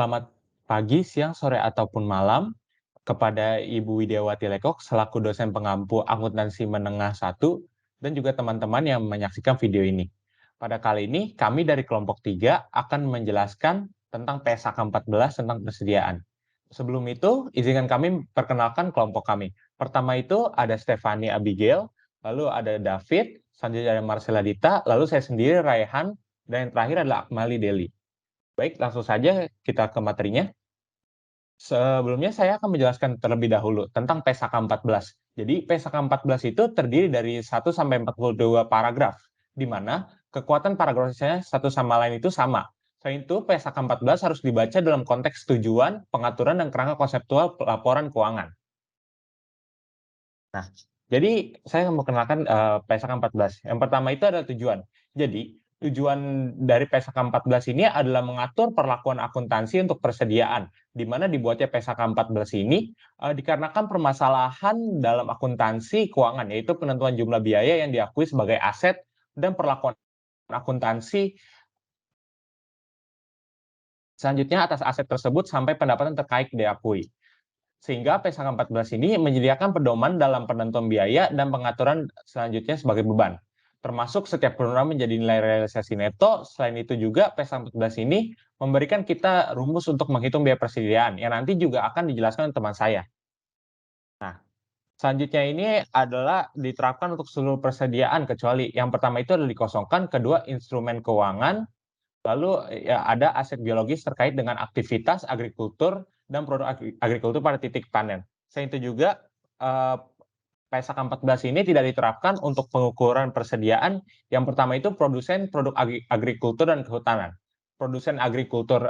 Selamat pagi, siang, sore, ataupun malam kepada Ibu Widiawati Lekok selaku dosen pengampu akuntansi menengah 1 dan juga teman-teman yang menyaksikan video ini. Pada kali ini, kami dari kelompok 3 akan menjelaskan tentang PSAK 14 tentang persediaan. Sebelum itu, izinkan kami perkenalkan kelompok kami. Pertama itu ada Stefani Abigail, lalu ada David, selanjutnya ada Marcela Dita, lalu saya sendiri Raihan, dan yang terakhir adalah Akmali Deli. Baik, langsung saja kita ke materinya. Sebelumnya saya akan menjelaskan terlebih dahulu tentang PSAK 14. Jadi PSAK 14 itu terdiri dari 1 sampai 42 paragraf, di mana kekuatan paragrafnya satu sama lain itu sama. Selain itu, PSAK 14 harus dibaca dalam konteks tujuan, pengaturan, dan kerangka konseptual laporan keuangan. Nah, jadi saya mau kenalkan, PSAK 14. Yang pertama itu adalah tujuan. Jadi, tujuan dari PSAK 14 ini adalah mengatur perlakuan akuntansi untuk persediaan, di mana dibuatnya PSAK 14 ini, dikarenakan permasalahan dalam akuntansi keuangan, yaitu penentuan jumlah biaya yang diakui sebagai aset dan perlakuan akuntansi selanjutnya atas aset tersebut sampai pendapatan terkait diakui. Sehingga PSAK 14 ini menyediakan pedoman dalam penentuan biaya dan pengaturan selanjutnya sebagai beban. Termasuk setiap program menjadi nilai realisasi neto. Selain itu juga PSAK 14 ini memberikan kita rumus untuk menghitung biaya persediaan yang nanti juga akan dijelaskan oleh teman saya. Nah, selanjutnya ini adalah diterapkan untuk seluruh persediaan kecuali yang pertama itu adalah dikosongkan, kedua instrumen keuangan, lalu ya ada aset biologis terkait dengan aktivitas agrikultur dan produk agrikultur pada titik panen. Selain itu juga PSAK 14 ini tidak diterapkan untuk pengukuran persediaan. Yang pertama itu produsen produk agrikultur dan kehutanan. Produsen agrikultur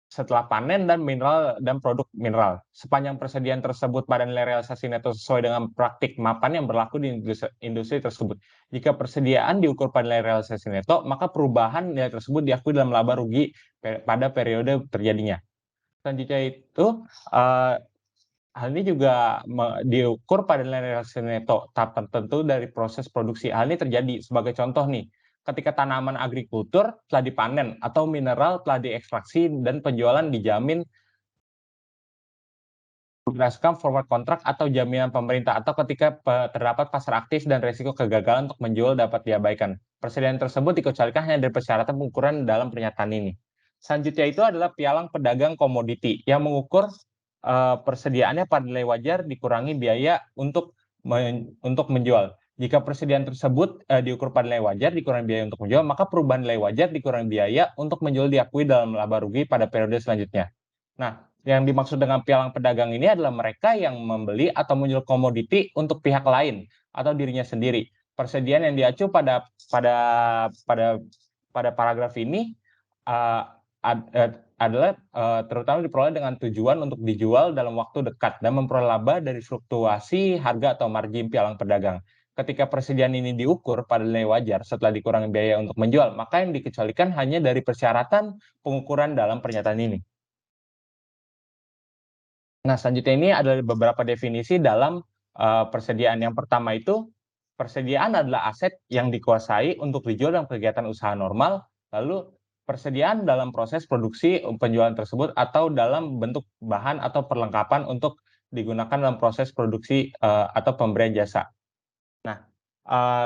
setelah panen dan mineral dan produk mineral. Sepanjang persediaan tersebut pada nilai realisasi neto sesuai dengan praktik mapan yang berlaku di industri tersebut. Jika persediaan diukur pada nilai realisasi neto, maka perubahan nilai tersebut diakui dalam laba rugi pada periode terjadinya. Selanjutnya itu, hal ini juga diukur pada nilai realisasi neto tahap tertentu dari proses produksi. Hal ini terjadi sebagai contoh nih, ketika tanaman agrikultur telah dipanen atau mineral telah diekstraksi dan penjualan dijamin berdasarkan forward kontrak atau jaminan pemerintah atau ketika terdapat pasar aktif dan risiko kegagalan untuk menjual dapat diabaikan. Persediaan tersebut dikecualikan hanya dari persyaratan pengukuran dalam pernyataan ini. Selanjutnya itu adalah pialang pedagang komoditi yang mengukur persediaannya pada nilai wajar dikurangi biaya untuk menjual. Jika persediaan tersebut diukur pada nilai wajar dikurangi biaya untuk menjual, maka perubahan nilai wajar dikurangi biaya untuk menjual diakui dalam laba rugi pada periode selanjutnya. Nah, yang dimaksud dengan pialang pedagang ini adalah mereka yang membeli atau menjual komoditi untuk pihak lain atau dirinya sendiri. Persediaan yang diacu pada pada pada paragraf ini uh, adalah terutama diperoleh dengan tujuan untuk dijual dalam waktu dekat dan memperoleh laba dari fluktuasi harga atau margin pialang pedagang. Ketika persediaan ini diukur pada nilai wajar setelah dikurangi biaya untuk menjual, maka yang dikecualikan hanya dari persyaratan pengukuran dalam pernyataan ini. Nah, selanjutnya ini adalah beberapa definisi dalam persediaan. Yang pertama itu, persediaan adalah aset yang dikuasai untuk dijual dalam kegiatan usaha normal, lalu persediaan dalam proses produksi penjualan tersebut atau dalam bentuk bahan atau perlengkapan untuk digunakan dalam proses produksi atau pemberian jasa. Nah,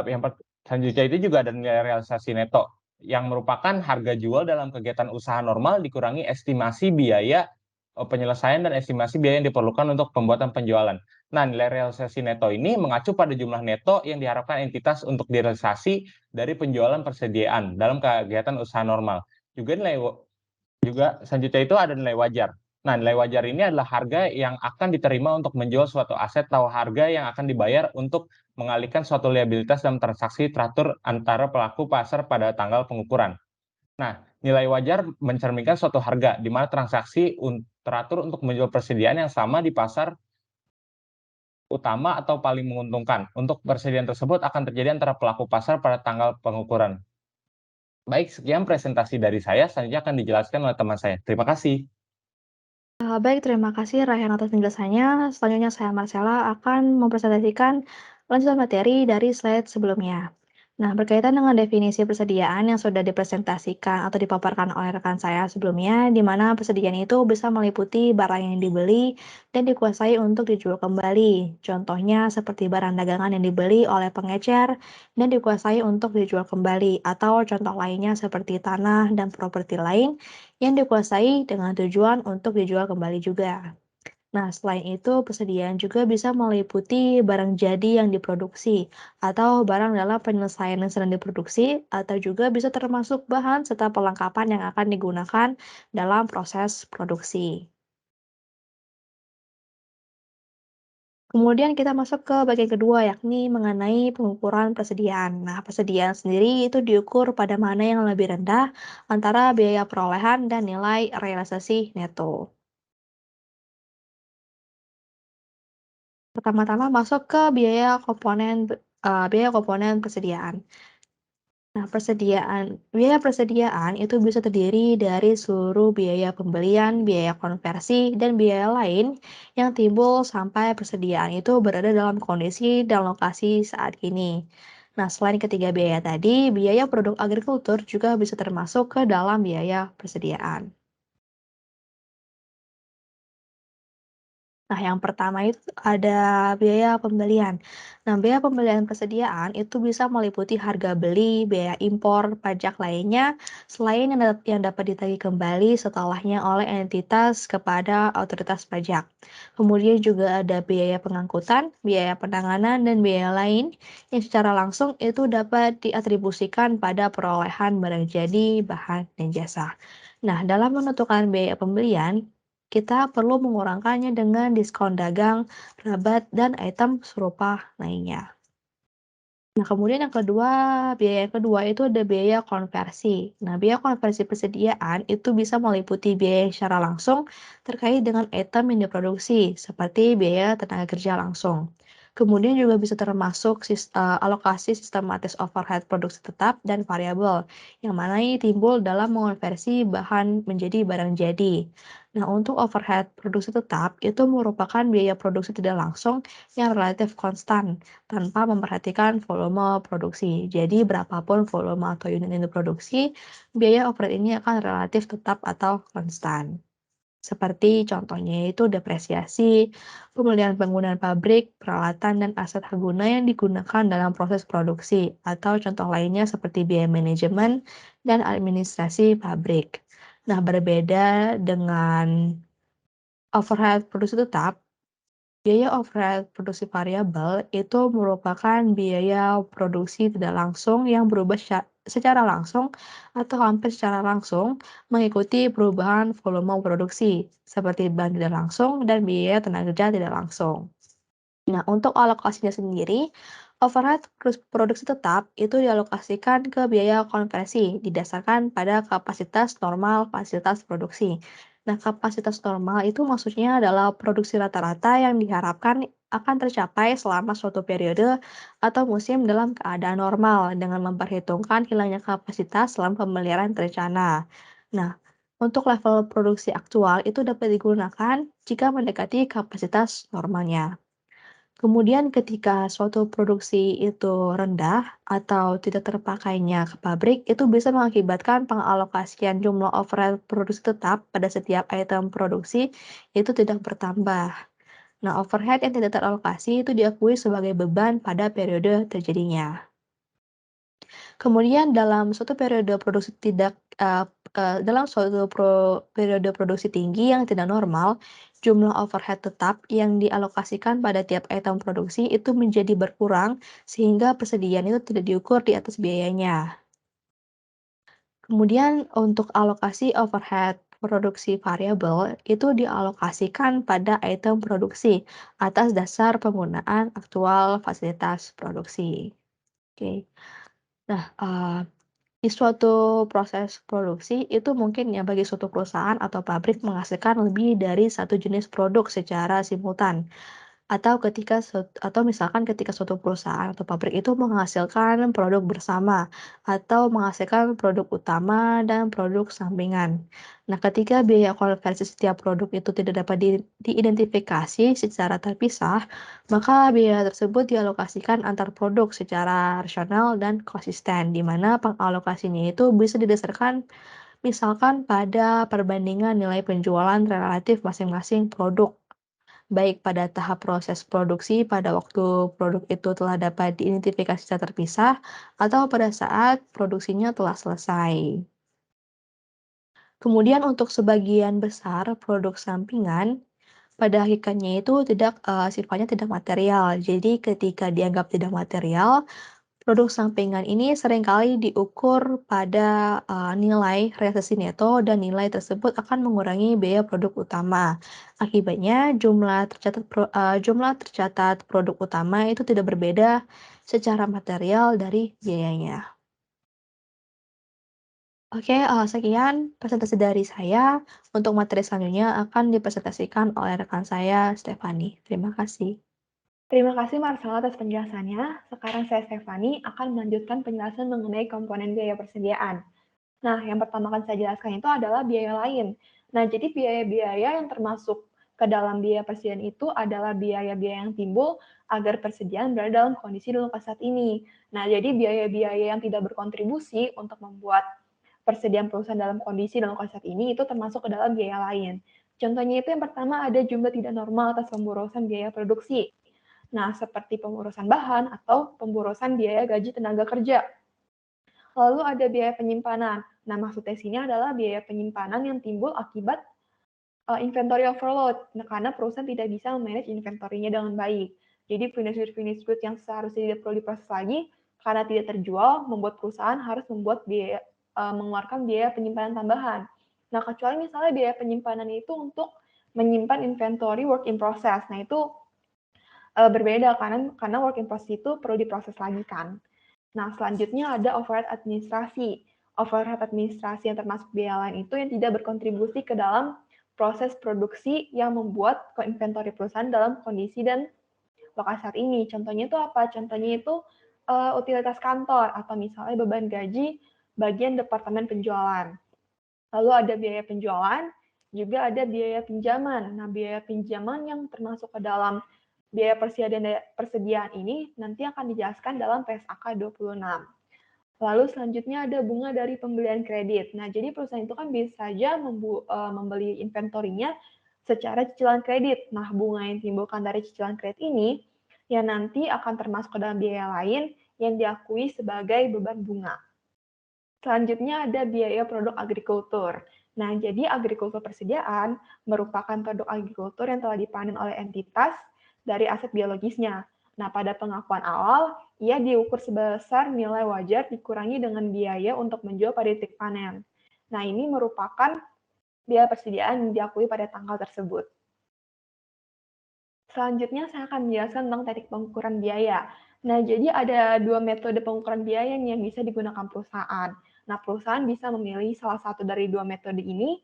yang selanjutnya itu juga ada nilai realisasi neto, yang merupakan harga jual dalam kegiatan usaha normal dikurangi estimasi biaya penyelesaian dan estimasi biaya yang diperlukan untuk pembuatan penjualan. Nah, nilai realisasi neto ini mengacu pada jumlah neto yang diharapkan entitas untuk direalisasi dari penjualan persediaan dalam kegiatan usaha normal. Juga selanjutnya itu ada nilai wajar. Nah, nilai wajar ini adalah harga yang akan diterima untuk menjual suatu aset atau harga yang akan dibayar untuk mengalihkan suatu liabilitas dalam transaksi teratur antara pelaku pasar pada tanggal pengukuran. Nah, nilai wajar mencerminkan suatu harga di mana transaksi teratur untuk menjual persediaan yang sama di pasar utama atau paling menguntungkan. Untuk persediaan tersebut akan terjadi antara pelaku pasar pada tanggal pengukuran. Baik, sekian presentasi dari saya. Selanjutnya akan dijelaskan oleh teman saya. Terima kasih. Baik, terima kasih Rayhan atas penjelasannya. Selanjutnya saya Marcella akan mempresentasikan lanjutan materi dari slide sebelumnya. Nah, berkaitan dengan definisi persediaan yang sudah dipresentasikan atau dipaparkan oleh rekan saya sebelumnya, di mana persediaan itu bisa meliputi barang yang dibeli dan dikuasai untuk dijual kembali. Contohnya seperti barang dagangan yang dibeli oleh pengecer dan dikuasai untuk dijual kembali, atau contoh lainnya seperti tanah dan properti lain yang dikuasai dengan tujuan untuk dijual kembali juga. Nah, selain itu, persediaan juga bisa meliputi barang jadi yang diproduksi, atau barang dalam penyelesaian yang sedang diproduksi, atau juga bisa termasuk bahan serta perlengkapan yang akan digunakan dalam proses produksi. Kemudian kita masuk ke bagian kedua, yakni mengenai pengukuran persediaan. Nah, persediaan sendiri itu diukur pada mana yang lebih rendah antara biaya perolehan dan nilai realisasi neto. Pertama-tama masuk ke biaya komponen persediaan. Nah, biaya persediaan itu bisa terdiri dari seluruh biaya pembelian, biaya konversi, dan biaya lain yang timbul sampai persediaan itu berada dalam kondisi dan lokasi saat ini. Nah, selain ketiga biaya tadi, biaya produk agrikultur juga bisa termasuk ke dalam biaya persediaan. Nah, yang pertama itu ada biaya pembelian. Nah, biaya pembelian persediaan itu bisa meliputi harga beli, biaya impor, pajak lainnya, selain yang dapat ditagih kembali setelahnya oleh entitas kepada otoritas pajak. Kemudian juga ada biaya pengangkutan, biaya penanganan, dan biaya lain yang secara langsung itu dapat diatribusikan pada perolehan barang jadi, bahan, dan jasa. Nah, dalam menentukan biaya pembelian, kita perlu mengurangkannya dengan diskon dagang, rabat, dan item serupa lainnya. Nah, kemudian biaya yang kedua itu ada biaya konversi. Nah, biaya konversi persediaan itu bisa meliputi biaya yang secara langsung terkait dengan item yang diproduksi, seperti biaya tenaga kerja langsung. Kemudian juga bisa termasuk alokasi sistematis overhead produksi tetap dan variabel, yang mana ini timbul dalam mengonversi bahan menjadi barang jadi. Nah, untuk overhead produksi tetap itu merupakan biaya produksi tidak langsung yang relatif konstan tanpa memperhatikan volume produksi. Jadi berapapun volume atau unit yang diproduksi, biaya overhead ini akan relatif tetap atau konstan. Seperti contohnya itu depresiasi, pemulihan bangunan pabrik, peralatan dan aset guna yang digunakan dalam proses produksi, atau contoh lainnya seperti biaya manajemen dan administrasi pabrik. Nah, berbeda dengan overhead produksi tetap, biaya overhead produksi variabel itu merupakan biaya produksi tidak langsung yang berubah secara langsung atau hampir secara langsung mengikuti perubahan volume produksi, seperti bahan tidak langsung dan biaya tenaga kerja tidak langsung. Nah, untuk alokasinya sendiri, overhead produksi tetap itu dialokasikan ke biaya konversi didasarkan pada kapasitas normal fasilitas produksi. Nah, kapasitas normal itu maksudnya adalah produksi rata-rata yang diharapkan akan tercapai selama suatu periode atau musim dalam keadaan normal dengan memperhitungkan hilangnya kapasitas selama pemeliharaan terencana. Nah, untuk level produksi aktual itu dapat digunakan jika mendekati kapasitas normalnya. Kemudian ketika suatu produksi itu rendah atau tidak terpakainya ke pabrik, itu bisa mengakibatkan pengalokasian jumlah overhead produksi tetap pada setiap item produksi itu tidak bertambah. Nah, overhead yang tidak teralokasi itu diakui sebagai beban pada periode terjadinya. Kemudian dalam periode produksi tinggi yang tidak normal, jumlah overhead tetap yang dialokasikan pada tiap item produksi itu menjadi berkurang sehingga persediaan itu tidak diukur di atas biayanya. Kemudian untuk alokasi overhead produksi variabel itu dialokasikan pada item produksi atas dasar penggunaan aktual fasilitas produksi. Oke. Nah, di suatu proses produksi, itu mungkin ya bagi suatu perusahaan atau pabrik menghasilkan lebih dari satu jenis produk secara simultan. Atau misalkan ketika suatu perusahaan atau pabrik itu menghasilkan produk bersama atau menghasilkan produk utama dan produk sampingan. Nah, ketika biaya konversi setiap produk itu tidak dapat diidentifikasi secara terpisah, maka biaya tersebut dialokasikan antar produk secara rasional dan konsisten, di mana pengalokasinya itu bisa didasarkan misalkan pada perbandingan nilai penjualan relatif masing-masing produk, baik pada tahap proses produksi pada waktu produk itu telah dapat diidentifikasi secara terpisah atau pada saat produksinya telah selesai. Kemudian untuk sebagian besar produk sampingan, pada hakikatnya itu sifatnya tidak material. Jadi ketika dianggap tidak material, produk sampingan ini seringkali diukur pada, nilai realisasi neto dan nilai tersebut akan mengurangi biaya produk utama. Akibatnya jumlah tercatat produk utama itu tidak berbeda secara material dari biayanya. Oke, sekian presentasi dari saya. Untuk materi selanjutnya akan dipresentasikan oleh rekan saya, Stefani. Terima kasih. Terima kasih Marcel atas penjelasannya. Sekarang saya Stefani akan melanjutkan penjelasan mengenai komponen biaya persediaan. Nah, yang pertama akan saya jelaskan itu adalah biaya lain. Nah, jadi biaya-biaya yang termasuk ke dalam biaya persediaan itu adalah biaya-biaya yang timbul agar persediaan berada dalam kondisi dalam saat ini. Nah, jadi biaya-biaya yang tidak berkontribusi untuk membuat persediaan perusahaan dalam kondisi dalam saat ini itu termasuk ke dalam biaya lain. Contohnya itu yang pertama ada jumlah tidak normal atas pemborosan biaya produksi. Nah, seperti pengurusan bahan atau pemborosan biaya gaji tenaga kerja. Lalu ada biaya penyimpanan. Nah, maksudnya sini adalah biaya penyimpanan yang timbul akibat inventory overload. Nah, karena perusahaan tidak bisa memanage inventory-nya dengan baik. Jadi finished goods yang seharusnya tidak perlu diproses lagi karena tidak terjual, membuat perusahaan harus mengeluarkan biaya penyimpanan tambahan. Nah, kecuali misalnya biaya penyimpanan itu untuk menyimpan inventory work in process. Nah, itu berbeda karena work in process itu perlu diproses lagi kan. Nah, selanjutnya ada overhead administrasi. Overhead administrasi yang termasuk biaya lain itu yang tidak berkontribusi ke dalam proses produksi yang membuat inventory perusahaan dalam kondisi dan lokasi saat ini. Contohnya itu apa? Contohnya itu utilitas kantor atau misalnya beban gaji bagian departemen penjualan. Lalu ada biaya penjualan, juga ada biaya pinjaman. Nah, biaya pinjaman yang termasuk ke dalam biaya persediaan ini nanti akan dijelaskan dalam PSAK 26. Lalu selanjutnya ada bunga dari pembelian kredit. Nah, jadi perusahaan itu kan bisa saja membeli inventorinya secara cicilan kredit. Nah, bunga yang timbulkan dari cicilan kredit ini yang nanti akan termasuk ke dalam biaya lain yang diakui sebagai beban bunga. Selanjutnya ada biaya produk agrikultur. Nah, jadi agrikultur persediaan merupakan produk agrikultur yang telah dipanen oleh entitas dari aset biologisnya. Nah, pada pengakuan awal, ia diukur sebesar nilai wajar dikurangi dengan biaya untuk menjual pada titik panen. Nah, ini merupakan biaya persediaan yang diakui pada tanggal tersebut. Selanjutnya saya akan menjelaskan tentang teknik pengukuran biaya. Nah, jadi ada dua metode pengukuran biaya yang bisa digunakan perusahaan. Nah, perusahaan bisa memilih salah satu dari dua metode ini,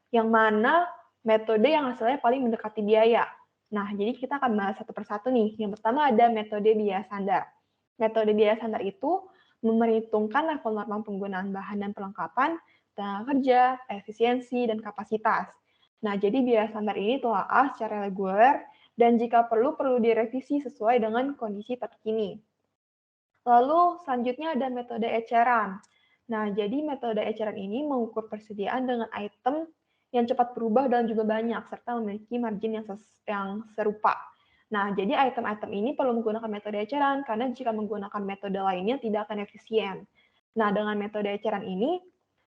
yang mana metode yang hasilnya paling mendekati biaya. Nah, jadi kita akan bahas satu persatu nih. Yang pertama ada metode biaya standar. Metode biaya standar itu memerhitungkan level normal penggunaan bahan dan perlengkapan, tenaga kerja, efisiensi, dan kapasitas. Nah, jadi biaya standar ini telah secara reguler dan jika perlu direvisi sesuai dengan kondisi terkini. Lalu selanjutnya ada metode eceran. Nah, jadi metode eceran ini mengukur persediaan dengan item yang cepat berubah dan juga banyak, serta memiliki margin yang serupa. Nah, jadi item-item ini perlu menggunakan metode eceran, karena jika menggunakan metode lainnya tidak akan efisien. Nah, dengan metode eceran ini,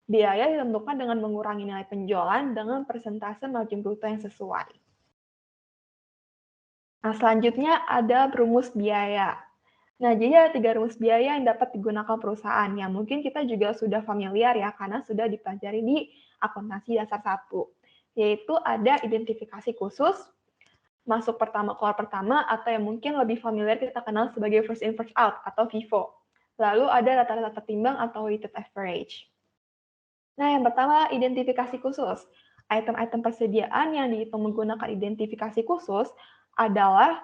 biaya ditentukan dengan mengurangi nilai penjualan dengan persentase margin bruto yang sesuai. Nah, selanjutnya ada rumus biaya. Nah, jadi ada 3 rumus biaya yang dapat digunakan perusahaan, yang mungkin kita juga sudah familiar ya, karena sudah dipelajari di akuntansi dasar 1. Yaitu ada identifikasi khusus, masuk pertama, keluar pertama, atau yang mungkin lebih familiar kita kenal sebagai first in, first out, atau FIFO. Lalu ada rata-rata timbang atau weighted average. Nah, yang pertama, identifikasi khusus. Item-item persediaan yang dihitung menggunakan identifikasi khusus adalah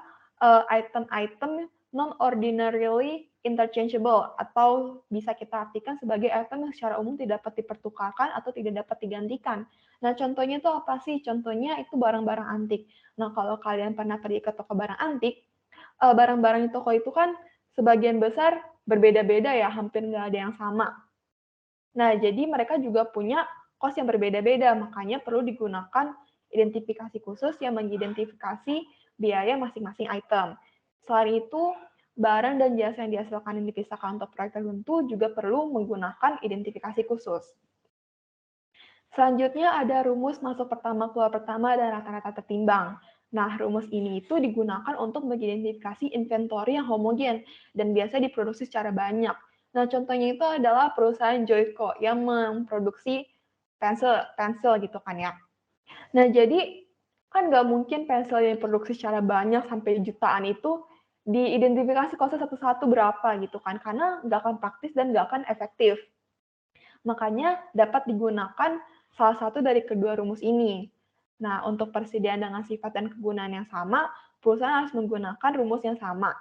item-item non-ordinarily interchangeable, atau bisa kita artikan sebagai item yang secara umum tidak dapat dipertukarkan atau tidak dapat digantikan. Nah, contohnya itu apa sih? Contohnya itu barang-barang antik. Nah, kalau kalian pernah pergi ke toko barang antik, barang-barang di toko itu kan sebagian besar berbeda-beda ya, hampir nggak ada yang sama. Nah, jadi mereka juga punya cost yang berbeda-beda, makanya perlu digunakan identifikasi khusus yang mengidentifikasi biaya masing-masing item. Selain itu, barang dan jasa yang dihasilkan dan dipisahkan untuk proyek tertentu juga perlu menggunakan identifikasi khusus. Selanjutnya ada rumus masuk pertama, keluar pertama, dan rata-rata tertimbang. Nah, rumus ini itu digunakan untuk mengidentifikasi inventory yang homogen dan biasa diproduksi secara banyak. Nah, contohnya itu adalah perusahaan Joico yang memproduksi pensil gitu kan ya. Nah, jadi kan nggak mungkin pensil yang diproduksi secara banyak sampai jutaan itu diidentifikasi kosnya satu-satu berapa gitu kan, karena nggak akan praktis dan nggak akan efektif. Makanya dapat digunakan salah satu dari kedua rumus ini. Nah, untuk persediaan dengan sifat dan kegunaan yang sama, perusahaan harus menggunakan rumus yang sama.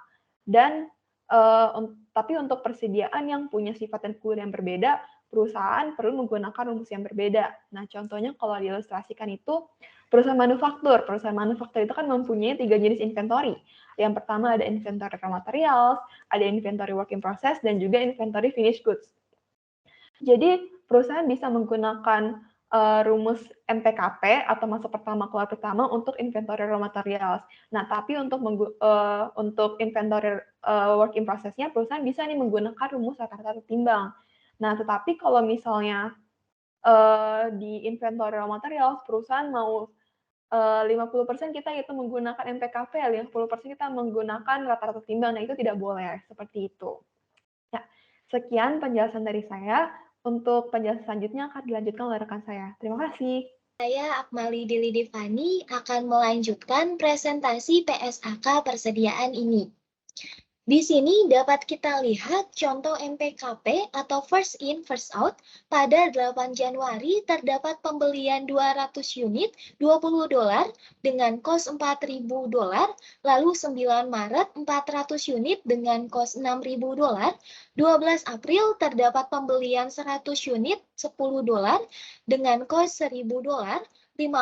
Dan tapi untuk persediaan yang punya sifat dan kegunaan yang berbeda, perusahaan perlu menggunakan rumus yang berbeda. Nah, contohnya kalau diilustrasikan itu perusahaan manufaktur. Perusahaan manufaktur itu kan mempunyai 3 jenis inventory. Yang pertama ada inventory raw materials, ada inventory work in process, dan juga inventory finished goods. Jadi perusahaan bisa menggunakan rumus MPKP atau masuk pertama keluar pertama untuk inventory raw materials. Nah, tapi untuk inventory work in process-nya perusahaan bisa nih menggunakan rumus rata-rata tertimbang. Nah, tetapi kalau misalnya di inventory raw materials perusahaan mau 50% kita itu menggunakan MPKP, 50% kita menggunakan rata-rata timbang. Nah, itu tidak boleh seperti itu. Ya, sekian penjelasan dari saya. Untuk penjelasan selanjutnya akan dilanjutkan oleh rekan saya. Terima kasih. Saya Akmali Dili Divani akan melanjutkan presentasi PSAK persediaan ini. Di sini dapat kita lihat contoh MPKP atau first in first out. Pada 8 Januari terdapat pembelian 200 unit $20 dengan kos $4.000, lalu 9 Maret 400 unit dengan kos $6.000, 12 April terdapat pembelian 100 unit $10 dengan kos $1.000, 5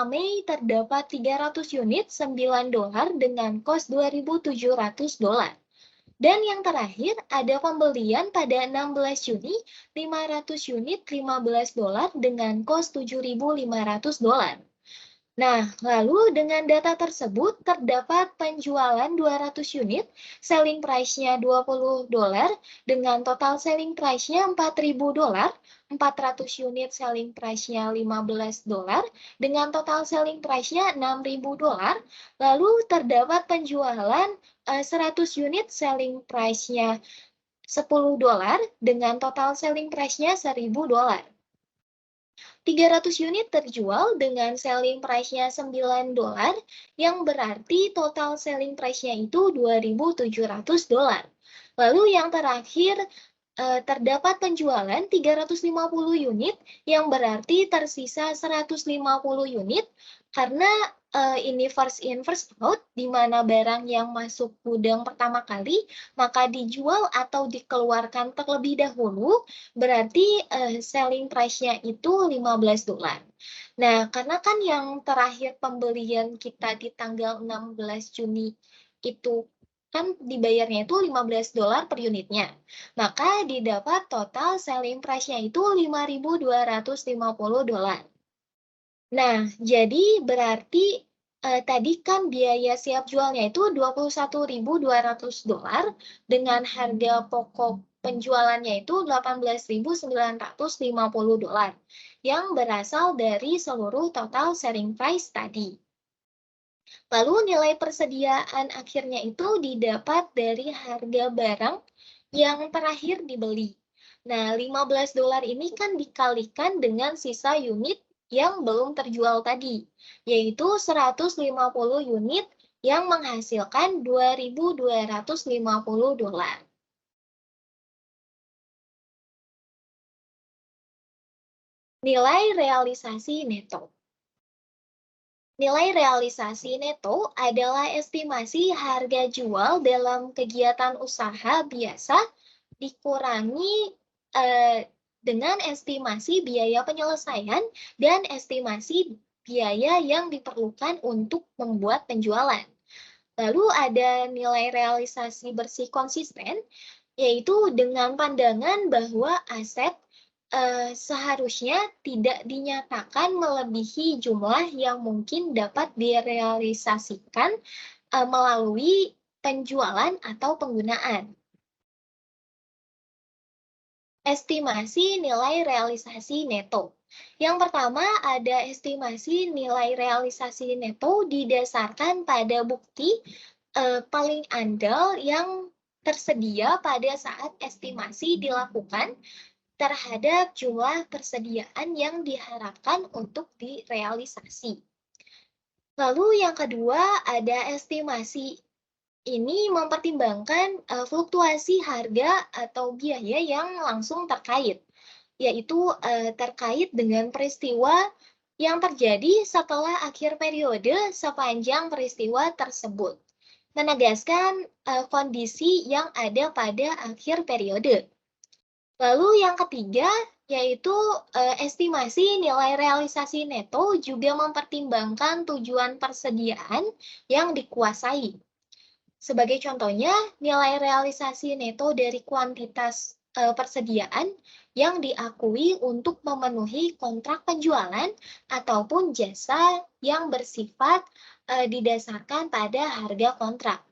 Mei terdapat 300 unit $9 dengan kos $2.700. Dan yang terakhir, ada pembelian pada 16 Juni 500 unit $15 dengan kos $7.500. Nah, lalu dengan data tersebut terdapat penjualan 200 unit, selling price-nya $20 dengan total selling price-nya $4.000, 400 unit selling price-nya $15 dengan total selling price-nya $6.000, lalu terdapat penjualan 100 unit selling price-nya $10 dengan total selling price-nya $1.000. 300 unit terjual dengan selling price-nya $9, yang berarti total selling price-nya itu $2.700. Lalu yang terakhir, terdapat penjualan 350 unit, yang berarti tersisa 150 unit, karena ini first in first out, di mana barang yang masuk gudang pertama kali, maka dijual atau dikeluarkan terlebih dahulu, berarti selling price-nya itu $15. Nah, karena kan yang terakhir pembelian kita di tanggal 16 Juni itu kan dibayarnya itu $15 per unitnya. Maka didapat total selling price-nya itu $5.250. Nah, jadi berarti tadi kan biaya siap jualnya itu $21.200 dengan harga pokok penjualannya itu $18.950 yang berasal dari seluruh total selling price tadi. Lalu nilai persediaan akhirnya itu didapat dari harga barang yang terakhir dibeli. Nah, $15 ini kan dikalikan dengan sisa unit yang belum terjual tadi, yaitu 150 unit yang menghasilkan $2.250. Nilai realisasi neto. Nilai realisasi neto adalah estimasi harga jual dalam kegiatan usaha biasa dikurangi dengan estimasi biaya penyelesaian dan estimasi biaya yang diperlukan untuk membuat penjualan. Lalu ada nilai realisasi bersih konsisten, yaitu dengan pandangan bahwa aset seharusnya tidak dinyatakan melebihi jumlah yang mungkin dapat direalisasikan melalui penjualan atau penggunaan. Estimasi nilai realisasi neto. Yang pertama ada estimasi nilai realisasi neto didasarkan pada bukti paling andal yang tersedia pada saat estimasi dilakukan terhadap jumlah persediaan yang diharapkan untuk direalisasi. Lalu yang kedua ada estimasi. Ini mempertimbangkan fluktuasi harga atau biaya yang langsung terkait, yaitu terkait dengan peristiwa yang terjadi setelah akhir periode sepanjang peristiwa tersebut, menegaskan kondisi yang ada pada akhir periode. Lalu yang ketiga, yaitu estimasi nilai realisasi neto juga mempertimbangkan tujuan persediaan yang dikuasai. Sebagai contohnya, nilai realisasi neto dari kuantitas persediaan yang diakui untuk memenuhi kontrak penjualan ataupun jasa yang bersifat didasarkan pada harga kontrak.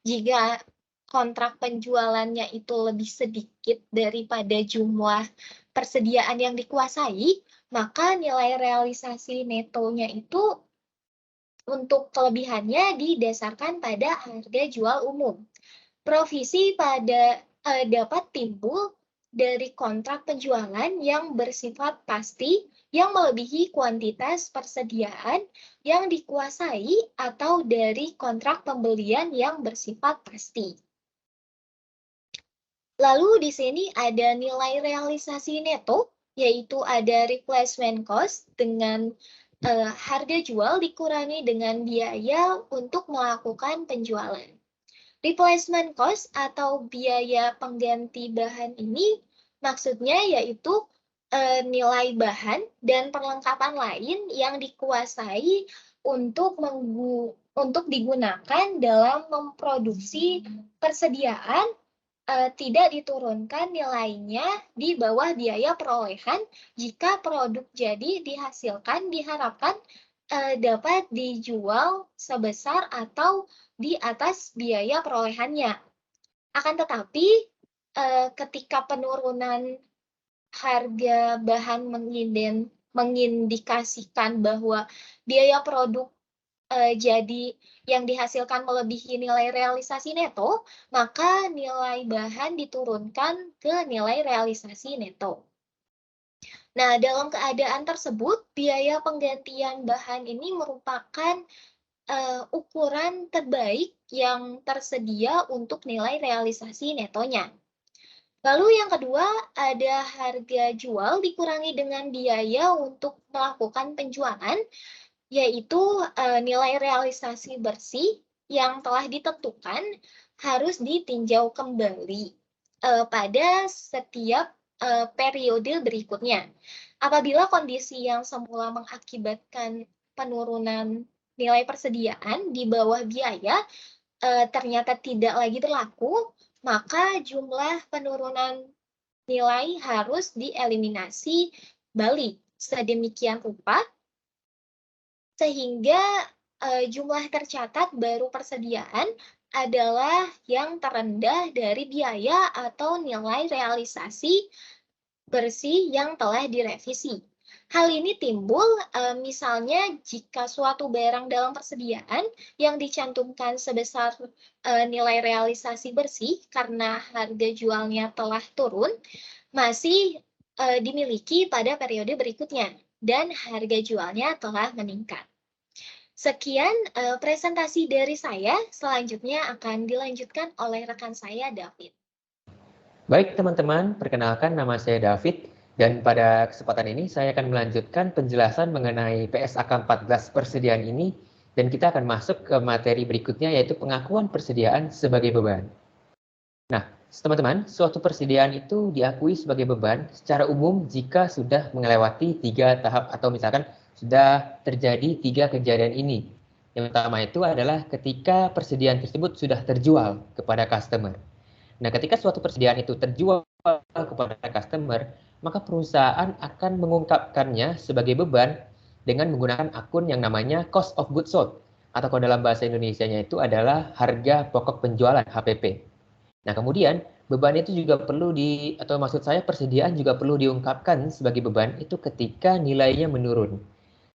Jika kontrak penjualannya itu lebih sedikit daripada jumlah persediaan yang dikuasai, maka nilai realisasi netonya itu untuk kelebihannya didasarkan pada harga jual umum. Provisi dapat timbul dari kontrak penjualan yang bersifat pasti yang melebihi kuantitas persediaan yang dikuasai atau dari kontrak pembelian yang bersifat pasti. Lalu di sini ada nilai realisasi neto, yaitu ada replacement cost dengan harga jual dikurangi dengan biaya untuk melakukan penjualan. Replacement cost atau biaya pengganti bahan ini maksudnya yaitu nilai bahan dan perlengkapan lain yang dikuasai untuk digunakan dalam memproduksi persediaan tidak diturunkan nilainya di bawah biaya perolehan jika produk jadi dihasilkan diharapkan dapat dijual sebesar atau di atas biaya perolehannya. Akan tetapi ketika penurunan harga bahan mengindikasikan bahwa biaya produk jadi yang dihasilkan melebihi nilai realisasi neto, maka nilai bahan diturunkan ke nilai realisasi neto. Nah, dalam keadaan tersebut, biaya penggantian bahan ini merupakan ukuran terbaik yang tersedia untuk nilai realisasi netonya. Lalu yang kedua, ada harga jual dikurangi dengan biaya untuk melakukan penjualan, yaitu nilai realisasi bersih yang telah ditentukan harus ditinjau kembali pada setiap periode berikutnya. Apabila kondisi yang semula mengakibatkan penurunan nilai persediaan di bawah biaya ternyata tidak lagi berlaku, maka jumlah penurunan nilai harus dieliminasi balik sedemikian rupa sehingga jumlah tercatat baru persediaan adalah yang terendah dari biaya atau nilai realisasi bersih yang telah direvisi. Hal ini timbul misalnya jika suatu barang dalam persediaan yang dicantumkan sebesar nilai realisasi bersih karena harga jualnya telah turun, masih dimiliki pada periode berikutnya dan harga jualnya telah meningkat. Sekian presentasi dari saya, selanjutnya akan dilanjutkan oleh rekan saya, David. Baik teman-teman, perkenalkan nama saya David. Dan pada kesempatan ini saya akan melanjutkan penjelasan mengenai PSAK 14 persediaan ini dan kita akan masuk ke materi berikutnya yaitu pengakuan persediaan sebagai beban. Nah, teman-teman, suatu persediaan itu diakui sebagai beban secara umum jika sudah melewati 3 tahap atau misalkan sudah terjadi 3 kejadian ini. Yang pertama itu adalah ketika persediaan tersebut sudah terjual kepada customer. Nah, ketika suatu persediaan itu terjual kepada customer, maka perusahaan akan mengungkapkannya sebagai beban dengan menggunakan akun yang namanya cost of goods sold atau kalau dalam bahasa Indonesianya itu adalah harga pokok penjualan HPP. Nah, kemudian beban itu juga perlu atau maksud saya persediaan juga perlu diungkapkan sebagai beban itu ketika nilainya menurun.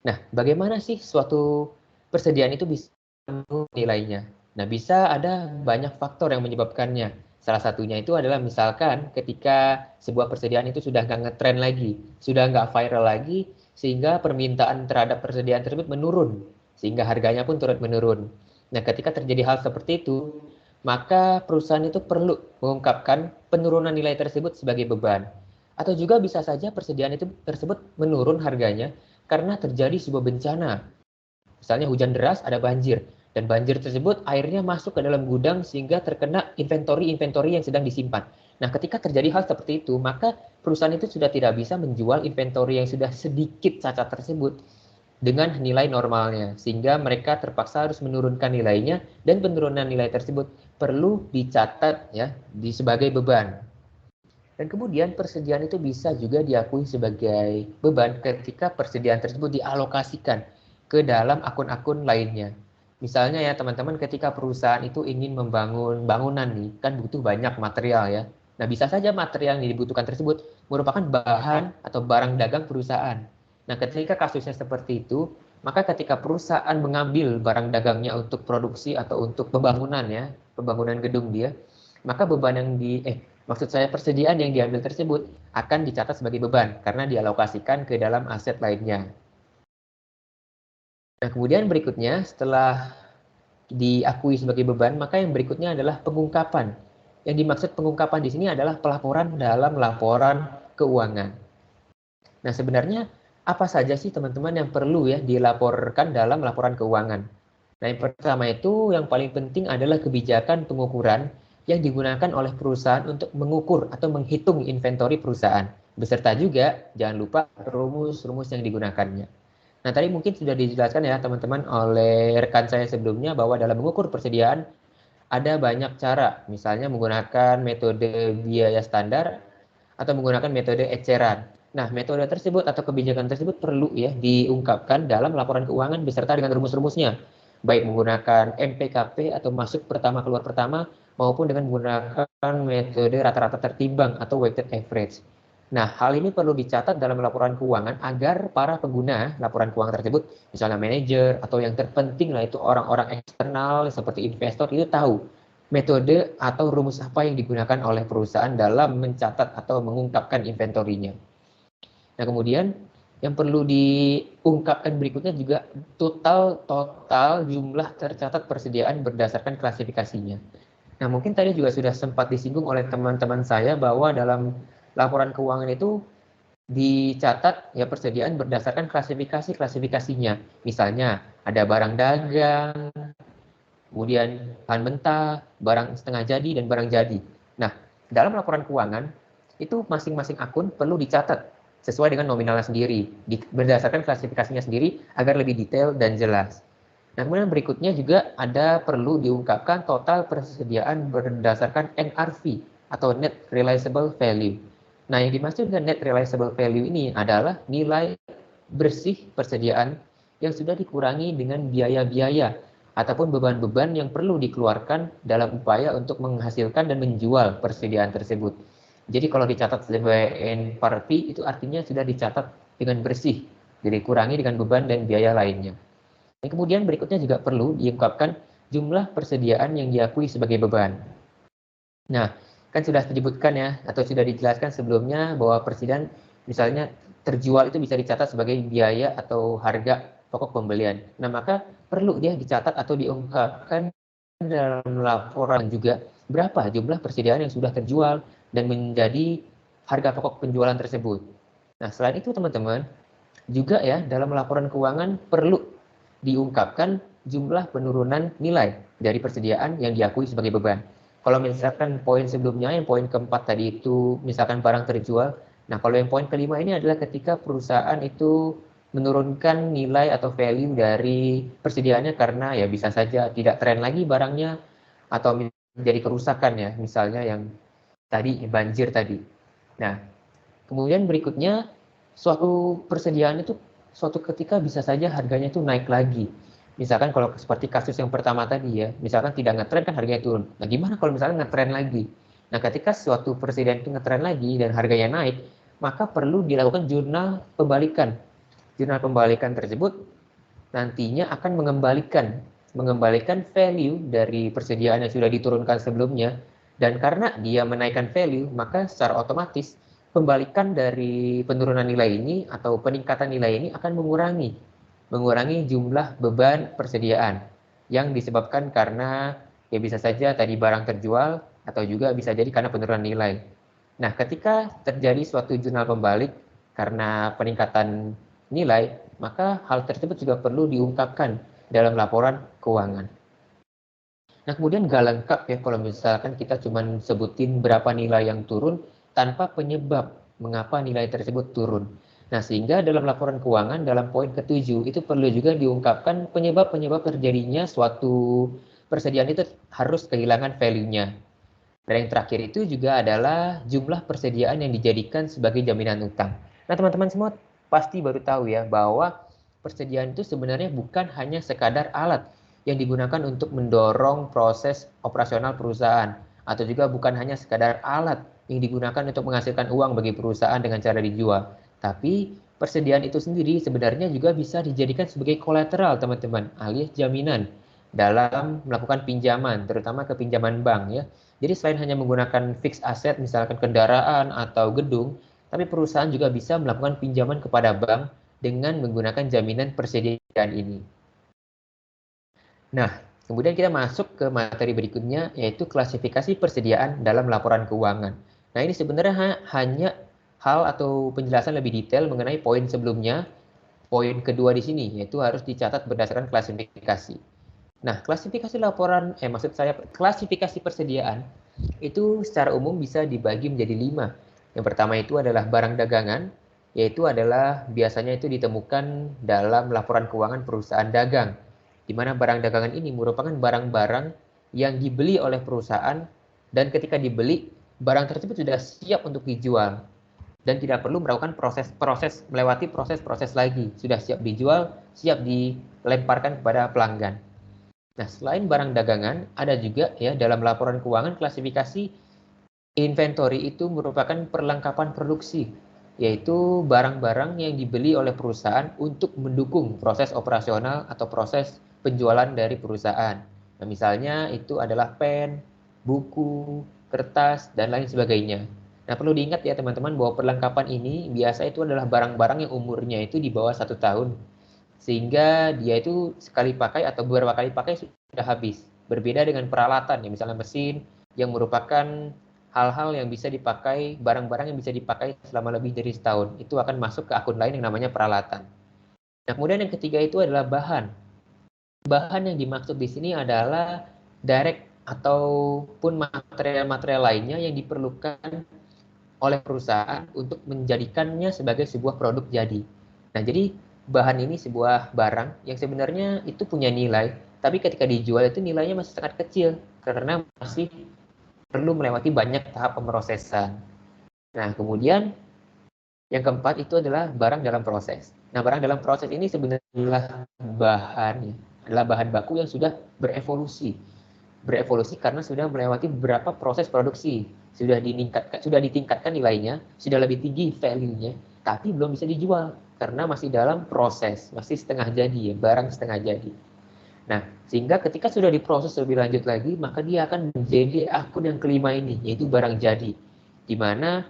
Nah, bagaimana sih suatu persediaan itu bisa menurun nilainya? Nah, bisa ada banyak faktor yang menyebabkannya. Salah satunya itu adalah misalkan ketika sebuah persediaan itu sudah nggak ngetren lagi, sudah nggak viral lagi, sehingga permintaan terhadap persediaan tersebut menurun, sehingga harganya pun turut menurun. Nah, ketika terjadi hal seperti itu, maka perusahaan itu perlu mengungkapkan penurunan nilai tersebut sebagai beban. Atau juga bisa saja persediaan itu tersebut menurun harganya karena terjadi sebuah bencana. Misalnya hujan deras, ada banjir. Dan banjir tersebut airnya masuk ke dalam gudang sehingga terkena inventory yang sedang disimpan. Nah, ketika terjadi hal seperti itu, maka perusahaan itu sudah tidak bisa menjual inventory yang sudah sedikit cacat tersebut dengan nilai normalnya. Sehingga mereka terpaksa harus menurunkan nilainya dan penurunan nilai tersebut perlu dicatat ya sebagai beban. Dan kemudian persediaan itu bisa juga diakui sebagai beban ketika persediaan tersebut dialokasikan ke dalam akun-akun lainnya. Misalnya ya teman-teman ketika perusahaan itu ingin membangun bangunan nih, kan butuh banyak material ya. Nah bisa saja material yang dibutuhkan tersebut merupakan bahan atau barang dagang perusahaan. Nah ketika kasusnya seperti itu, maka ketika perusahaan mengambil barang dagangnya untuk produksi atau untuk pembangunan ya, pembangunan gedung dia, maka beban yang maksud saya persediaan yang diambil tersebut akan dicatat sebagai beban karena dialokasikan ke dalam aset lainnya. Nah, kemudian berikutnya setelah diakui sebagai beban, maka yang berikutnya adalah pengungkapan. Yang dimaksud pengungkapan di sini adalah pelaporan dalam laporan keuangan. Nah, sebenarnya apa saja sih teman-teman yang perlu ya dilaporkan dalam laporan keuangan? Nah, yang pertama itu yang paling penting adalah kebijakan pengukuran yang digunakan oleh perusahaan untuk mengukur atau menghitung inventory perusahaan. Beserta juga jangan lupa rumus-rumus yang digunakannya. Nah, tadi mungkin sudah dijelaskan ya teman-teman oleh rekan saya sebelumnya bahwa dalam mengukur persediaan ada banyak cara, misalnya menggunakan metode biaya standar atau menggunakan metode eceran. Nah, metode tersebut atau kebijakan tersebut perlu ya diungkapkan dalam laporan keuangan beserta dengan rumus-rumusnya, baik menggunakan MPKP atau masuk pertama keluar pertama maupun dengan menggunakan metode rata-rata tertimbang atau weighted average. Nah, hal ini perlu dicatat dalam laporan keuangan agar para pengguna laporan keuangan tersebut, misalnya manajer atau yang terpenting lah itu orang-orang eksternal seperti investor itu tahu metode atau rumus apa yang digunakan oleh perusahaan dalam mencatat atau mengungkapkan inventorinya. Nah, kemudian yang perlu diungkapkan berikutnya juga total jumlah tercatat persediaan berdasarkan klasifikasinya. Nah, mungkin tadi juga sudah sempat disinggung oleh teman-teman saya bahwa dalam laporan keuangan itu dicatat ya persediaan berdasarkan klasifikasinya. Misalnya ada barang dagang, kemudian bahan mentah, barang setengah jadi, dan barang jadi. Nah, dalam laporan keuangan, itu masing-masing akun perlu dicatat sesuai dengan nominalnya sendiri, berdasarkan klasifikasinya sendiri agar lebih detail dan jelas. Nah, kemudian berikutnya juga ada perlu diungkapkan total persediaan berdasarkan NRV atau Net Realizable Value. Nah, yang dimaksud dengan Net Realizable Value ini adalah nilai bersih persediaan yang sudah dikurangi dengan biaya-biaya ataupun beban-beban yang perlu dikeluarkan dalam upaya untuk menghasilkan dan menjual persediaan tersebut. Jadi kalau dicatat sebagai NRV itu artinya sudah dicatat dengan bersih, jadi kurangi dengan beban dan biaya lainnya. Dan kemudian berikutnya juga perlu diungkapkan jumlah persediaan yang diakui sebagai beban. Nah, kan sudah disebutkan ya, atau sudah dijelaskan sebelumnya bahwa persediaan misalnya terjual itu bisa dicatat sebagai biaya atau harga pokok pembelian. Nah, maka perlu dia dicatat atau diungkapkan dalam laporan juga berapa jumlah persediaan yang sudah terjual dan menjadi harga pokok penjualan tersebut. Nah, selain itu teman-teman, juga ya dalam laporan keuangan perlu diungkapkan jumlah penurunan nilai dari persediaan yang diakui sebagai beban. Kalau misalkan poin sebelumnya, yang poin keempat tadi itu misalkan barang terjual. Nah, kalau yang poin kelima ini adalah ketika perusahaan itu menurunkan nilai atau value dari persediaannya karena ya bisa saja tidak tren lagi barangnya atau menjadi kerusakan ya, misalnya yang tadi banjir tadi. Nah, kemudian berikutnya suatu persediaan itu suatu ketika bisa saja harganya itu naik lagi. Misalkan kalau seperti kasus yang pertama tadi ya, misalkan tidak ngetren kan harganya turun. Nah, gimana kalau misalkan ngetren lagi? Nah, ketika suatu persediaan itu ngetren lagi dan harganya naik, maka perlu dilakukan jurnal pembalikan. Jurnal pembalikan tersebut nantinya akan mengembalikan value dari persediaan yang sudah diturunkan sebelumnya, dan karena dia menaikkan value, maka secara otomatis pembalikan dari penurunan nilai ini atau peningkatan nilai ini akan mengurangi jumlah beban persediaan yang disebabkan karena ya bisa saja tadi barang terjual atau juga bisa jadi karena penurunan nilai. Nah, ketika terjadi suatu jurnal pembalik karena peningkatan nilai, maka hal tersebut juga perlu diungkapkan dalam laporan keuangan. Nah, kemudian nggak lengkap ya kalau misalkan kita cuma sebutin berapa nilai yang turun tanpa penyebab mengapa nilai tersebut turun. Nah, sehingga dalam laporan keuangan dalam poin ke-7 itu perlu juga diungkapkan penyebab-penyebab terjadinya suatu persediaan itu harus kehilangan value-nya. Dan yang terakhir itu juga adalah jumlah persediaan yang dijadikan sebagai jaminan utang. Nah, teman-teman semua pasti baru tahu ya bahwa persediaan itu sebenarnya bukan hanya sekadar alat yang digunakan untuk mendorong proses operasional perusahaan, atau juga bukan hanya sekadar alat yang digunakan untuk menghasilkan uang bagi perusahaan dengan cara dijual. Tapi persediaan itu sendiri sebenarnya juga bisa dijadikan sebagai kolateral, teman-teman, alias jaminan dalam melakukan pinjaman, terutama ke pinjaman bank ya. Jadi selain hanya menggunakan fixed asset, misalkan kendaraan atau gedung, tapi perusahaan juga bisa melakukan pinjaman kepada bank dengan menggunakan jaminan persediaan ini. Nah, kemudian kita masuk ke materi berikutnya, yaitu klasifikasi persediaan dalam laporan keuangan. Nah, ini sebenarnya hanya hal atau penjelasan lebih detail mengenai poin sebelumnya. Poin kedua di sini, yaitu harus dicatat berdasarkan klasifikasi. Nah, klasifikasi persediaan itu secara umum bisa dibagi menjadi 5. Yang pertama itu adalah barang dagangan, yaitu adalah biasanya itu ditemukan dalam laporan keuangan perusahaan dagang, di mana barang dagangan ini merupakan barang-barang yang dibeli oleh perusahaan, dan ketika dibeli, barang tersebut sudah siap untuk dijual dan tidak perlu melakukan melewati proses lagi, sudah siap dijual, siap dilemparkan kepada pelanggan. Nah, selain barang dagangan, ada juga ya dalam laporan keuangan klasifikasi inventory itu merupakan perlengkapan produksi, yaitu barang-barang yang dibeli oleh perusahaan untuk mendukung proses operasional atau proses penjualan dari perusahaan. Nah, misalnya itu adalah pen, buku, kertas, dan lain sebagainya. Nah, perlu diingat ya teman-teman bahwa perlengkapan ini biasa itu adalah barang-barang yang umurnya itu di bawah 1 tahun. Sehingga dia itu sekali pakai atau beberapa kali pakai sudah habis. Berbeda dengan peralatan, ya misalnya mesin yang merupakan hal-hal yang bisa dipakai, barang-barang yang bisa dipakai selama lebih dari setahun. Itu akan masuk ke akun lain yang namanya peralatan. Nah, kemudian yang ketiga itu adalah bahan. Bahan yang dimaksud di sini adalah direct ataupun material-material lainnya yang diperlukan oleh perusahaan untuk menjadikannya sebagai sebuah produk jadi. Nah, jadi bahan ini sebuah barang yang sebenarnya itu punya nilai, tapi ketika dijual itu nilainya masih sangat kecil karena masih perlu melewati banyak tahap pemrosesan. Nah, kemudian yang keempat itu adalah barang dalam proses. Nah, barang dalam proses ini sebenarnya adalah bahan baku yang sudah berevolusi karena sudah melewati beberapa proses produksi, sudah ditingkatkan nilainya, sudah lebih tinggi value-nya, tapi belum bisa dijual karena masih dalam proses, masih setengah jadi ya, barang setengah jadi. Nah, sehingga ketika sudah diproses lebih lanjut lagi, maka dia akan menjadi akun yang kelima ini, yaitu barang jadi, di mana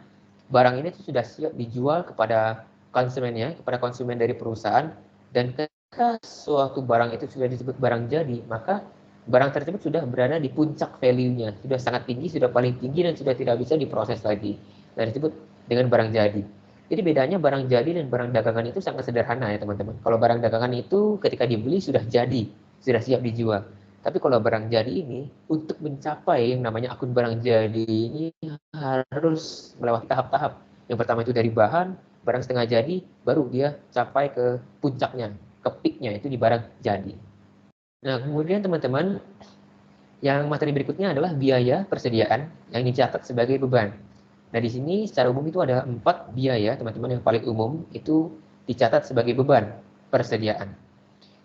barang ini sudah siap dijual kepada konsumennya, kepada konsumen dari perusahaan, dan ketika suatu barang itu sudah disebut barang jadi, maka barang tersebut sudah berada di puncak value-nya, sudah sangat tinggi, sudah paling tinggi, dan sudah tidak bisa diproses lagi. Dan disebut dengan barang jadi. Jadi bedanya barang jadi dan barang dagangan itu sangat sederhana ya teman-teman. Kalau barang dagangan itu ketika dibeli sudah jadi, sudah siap dijual. Tapi kalau barang jadi ini, untuk mencapai yang namanya akun barang jadi ini harus melewati tahap-tahap. Yang pertama itu dari bahan, barang setengah jadi, baru dia capai ke puncaknya, ke peaknya itu di barang jadi. Nah kemudian teman-teman, yang materi berikutnya adalah biaya persediaan yang dicatat sebagai beban. Nah, di sini secara umum itu ada 4 biaya, teman-teman, yang paling umum itu dicatat sebagai beban persediaan.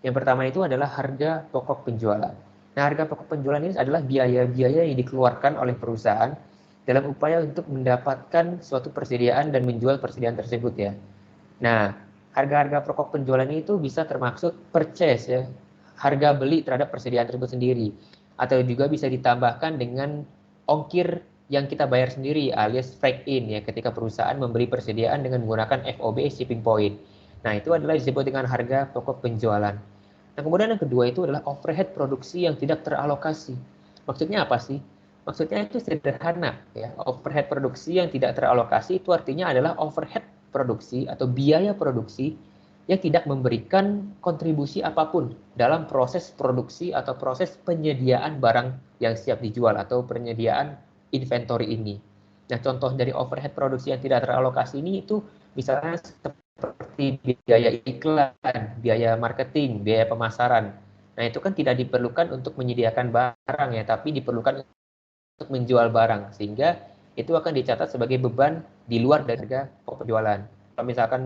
Yang pertama itu adalah harga pokok penjualan. Nah, harga pokok penjualan ini adalah biaya-biaya yang dikeluarkan oleh perusahaan dalam upaya untuk mendapatkan suatu persediaan dan menjual persediaan tersebut ya. Nah, harga-harga pokok penjualan itu bisa termasuk purchase ya, harga beli terhadap persediaan tersebut sendiri. Atau juga bisa ditambahkan dengan ongkir yang kita bayar sendiri alias freight in ya, ketika perusahaan memberi persediaan dengan menggunakan FOB shipping point. Nah, itu adalah disebut dengan harga pokok penjualan. Nah, kemudian yang kedua itu adalah overhead produksi yang tidak teralokasi. Maksudnya apa sih? Maksudnya itu sederhana ya. Overhead produksi yang tidak teralokasi itu artinya adalah overhead produksi atau biaya produksi yang tidak memberikan kontribusi apapun dalam proses produksi atau proses penyediaan barang yang siap dijual atau penyediaan inventory ini. Nah, contoh dari overhead produksi yang tidak teralokasi ini itu misalnya seperti biaya iklan, biaya marketing, biaya pemasaran. Nah, itu kan tidak diperlukan untuk menyediakan barang ya, tapi diperlukan untuk menjual barang, sehingga itu akan dicatat sebagai beban di luar dari harga pokok penjualan. Kalau misalkan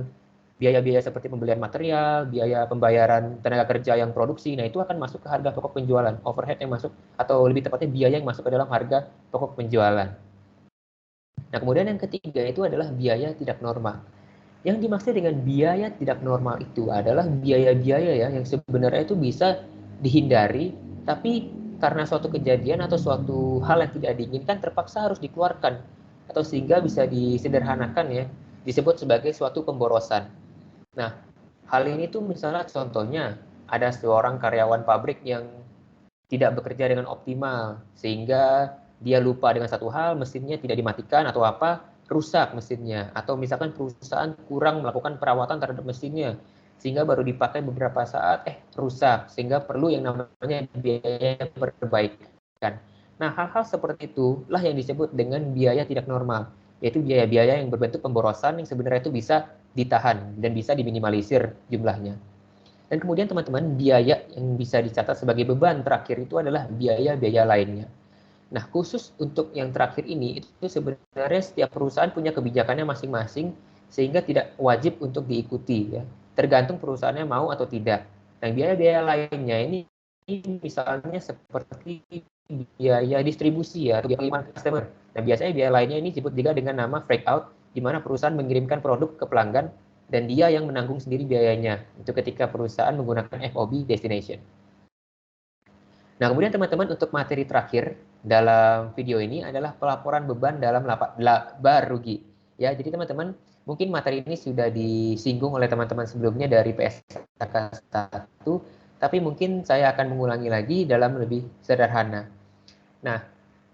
biaya-biaya seperti pembelian material, biaya pembayaran tenaga kerja yang produksi, nah itu akan masuk ke harga pokok penjualan, overhead yang masuk, atau lebih tepatnya biaya yang masuk ke dalam harga pokok penjualan. Nah, kemudian yang ketiga itu adalah biaya tidak normal. Yang dimaksud dengan biaya tidak normal itu adalah biaya-biaya ya yang sebenarnya itu bisa dihindari, tapi karena suatu kejadian atau suatu hal yang tidak diinginkan terpaksa harus dikeluarkan, atau sehingga bisa disederhanakan ya, disebut sebagai suatu pemborosan. Nah, hal ini tuh misalnya contohnya ada seorang karyawan pabrik yang tidak bekerja dengan optimal, sehingga dia lupa dengan satu hal, mesinnya tidak dimatikan atau apa, rusak mesinnya. Atau misalkan perusahaan kurang melakukan perawatan terhadap mesinnya, sehingga baru dipakai beberapa saat, rusak, sehingga perlu yang namanya biaya perbaikan. Nah, hal-hal seperti itulah yang disebut dengan biaya tidak normal, yaitu biaya-biaya yang berbentuk pemborosan yang sebenarnya itu bisa ditahan dan bisa diminimalisir jumlahnya. Dan kemudian teman-teman, biaya yang bisa dicatat sebagai beban terakhir itu adalah biaya-biaya lainnya. Nah, khusus untuk yang terakhir ini, itu sebenarnya setiap perusahaan punya kebijakannya masing-masing, sehingga tidak wajib untuk diikuti ya. Tergantung perusahaannya mau atau tidak. Nah, biaya-biaya lainnya ini misalnya seperti biaya distribusi ya, atau biaya customer. Nah, biasanya biaya lainnya ini disebut juga dengan nama freight out, di mana perusahaan mengirimkan produk ke pelanggan dan dia yang menanggung sendiri biayanya. Itu ketika perusahaan menggunakan FOB destination. Nah, kemudian teman-teman, untuk materi terakhir dalam video ini adalah pelaporan beban dalam laba rugi. Ya, jadi teman-teman, mungkin materi ini sudah disinggung oleh teman-teman sebelumnya dari PSAK 1, tapi mungkin saya akan mengulangi lagi dalam lebih sederhana. Nah,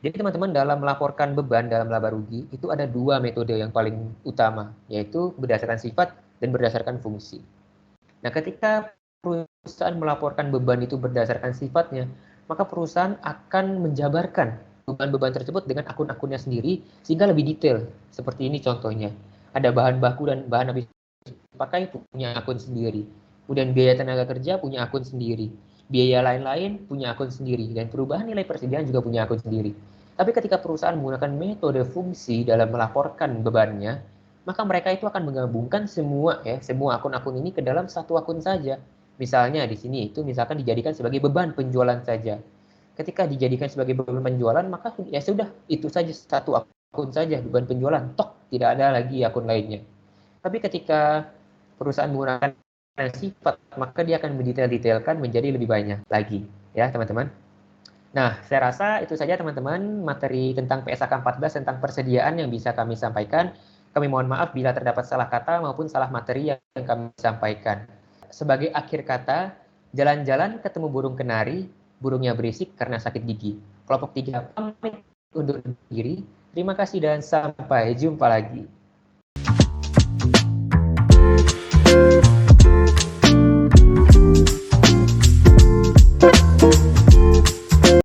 jadi teman-teman, dalam melaporkan beban dalam laba rugi itu ada 2 metode yang paling utama, yaitu berdasarkan sifat dan berdasarkan fungsi. Nah, ketika perusahaan melaporkan beban itu berdasarkan sifatnya, maka perusahaan akan menjabarkan beban-beban tersebut dengan akun-akunnya sendiri sehingga lebih detail. Seperti ini contohnya. Ada bahan baku dan bahan habis pakai punya akun sendiri. Kemudian biaya tenaga kerja punya akun sendiri. Biaya lain-lain punya akun sendiri. Dan perubahan nilai persediaan juga punya akun sendiri. Tapi ketika perusahaan menggunakan metode fungsi dalam melaporkan bebannya, maka mereka itu akan menggabungkan semua akun-akun ini ke dalam satu akun saja. Misalnya di sini itu misalkan dijadikan sebagai beban penjualan saja. Ketika dijadikan sebagai beban penjualan, maka ya sudah, itu saja satu akun saja beban penjualan, tok, tidak ada lagi akun lainnya. Tapi ketika perusahaan menggunakan sifat, maka dia akan mendetail-detailkan menjadi lebih banyak lagi, ya teman-teman. Nah, saya rasa itu saja teman-teman materi tentang PSAK 14 tentang persediaan yang bisa kami sampaikan. Kami mohon maaf bila terdapat salah kata maupun salah materi yang kami sampaikan. Sebagai akhir kata, jalan-jalan ketemu burung kenari, burungnya berisik karena sakit gigi. Kelompok 3 pamit undur diri. Terima kasih dan sampai jumpa lagi. you.